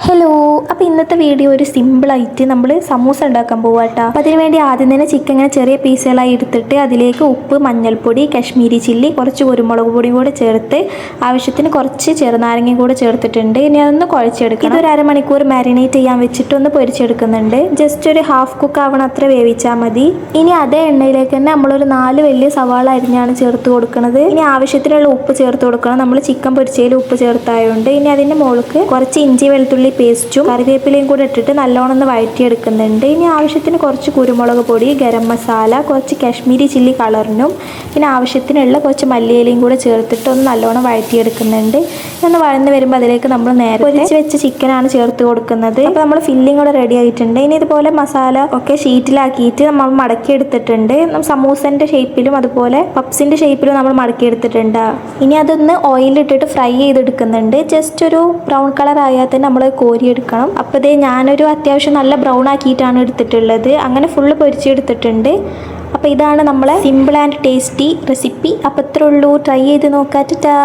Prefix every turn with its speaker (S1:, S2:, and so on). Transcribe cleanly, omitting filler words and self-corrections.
S1: Hello, അപ്പോൾ ഇന്നത്തെ video ഒരു സിമ്പിളായിട്ട് നമ്മൾ സമൂസ ഉണ്ടാക്കാൻ പോവാട്ടോ. അപ്പോൾ അതിന് വേണ്ടി ആദ്യം തന്നെ ചിക്കൻ ഇങ്ങനെ ചെറിയ പീസുകളായി എടുത്തിട്ട് അതിലേക്ക് ഉപ്പ്, മഞ്ഞൾപ്പൊടി, കാശ്മീരി ചില്ലി, കുറച്ച് കുരുമുളക് പൊടിയും കൂടെ ചേർത്ത് ആവശ്യത്തിന് കുറച്ച് ചെറുനാരങ്ങയും കൂടെ ചേർത്തിട്ടുണ്ട്. ഇനി അതൊന്ന് കുഴച്ചെടുക്കണം. ഇതൊരു അരമണിക്കൂർ മാരിനേറ്റ് ചെയ്യാൻ വെച്ചിട്ട് ഒന്ന് പൊരിച്ചെടുക്കുന്നുണ്ട്. ജസ്റ്റ് ഒരു ഹാഫ് കുക്ക് ആവണം അത്ര വേവിച്ചാൽ മതി. ഇനി അതേ എണ്ണയിലേക്ക് തന്നെ നമ്മളൊരു 4 വലിയ സവാള അരിഞ്ഞാണ് ചേർത്ത് കൊടുക്കുന്നത്. ഇനി ആവശ്യത്തിനുള്ള ഉപ്പ് ചേർത്ത് കൊടുക്കണം. നമ്മൾ ചിക്കൻ പൊരിച്ചതിൽ ഉപ്പ് ചേർത്തായതുകൊണ്ട്. ഇനി അതിൻ്റെ മുകൾക്ക് കുറച്ച് ഇഞ്ചി വെളുത്തുള്ളി പേസ്റ്റും കറിവേപ്പിലയും കൂടെ ഇട്ടിട്ട് നല്ലോണം ഒന്ന് വഴറ്റിയെടുക്കുന്നുണ്ട്. ഇനി ആവശ്യത്തിന് കുറച്ച് കുരുമുളക് പൊടി, ഗരം മസാല, കുറച്ച് കാശ്മീരി ചില്ലി കളറിനും പിന്നെ ആവശ്യത്തിനുള്ള കുറച്ച് മല്ലിയിലയും കൂടെ ചേർത്തിട്ട് ഒന്ന് നല്ലോണം വഴറ്റിയെടുക്കുന്നുണ്ട്. ഒന്ന് വഴന്ന് വരുമ്പോൾ അതിലേക്ക് നമ്മൾ നേരെ പൊരിച്ച് വെച്ച ചിക്കനാണ് ചേർത്ത് കൊടുക്കുന്നത്. അപ്പോൾ നമ്മൾ ഫില്ലിംഗ് കൂടെ റെഡി ആയിട്ടുണ്ട്. ഇനി ഇതുപോലെ മസാല ഒക്കെ ഷീറ്റിലാക്കിയിട്ട് നമ്മൾ മടക്കിയെടുത്തിട്ടുണ്ട്. സമൂസൻ്റെ ഷേപ്പിലും അതുപോലെ പപ്സിൻ്റെ ഷേപ്പിലും നമ്മൾ മടക്കിയെടുത്തിട്ടുണ്ട്. ഇനി അതൊന്ന് ഓയിലിട്ടിട്ട് ഫ്രൈ ചെയ്തെടുക്കുന്നുണ്ട്. ജസ്റ്റ് ഒരു ബ്രൗൺ കളർ ആയാൽ തന്നെ നമ്മൾ കോരിയെടുക്കണം. അപ്പോൾ ഇതേ ഞാനൊരു അത്യാവശ്യം നല്ല ബ്രൗൺ ആക്കിയിട്ടാണ് എടുത്തിട്ടുള്ളത്. അങ്ങനെ ഫുള്ള് പൊരിച്ചെടുത്തിട്ടുണ്ട്. അപ്പോൾ ഇതാണ് നമ്മളെ സിമ്പിൾ ആൻഡ് ടേസ്റ്റി റെസിപ്പി. അപ്പോൾ ഇത്രേ ഉള്ളൂ. ട്രൈ ചെയ്ത് നോക്കാം. ടാ.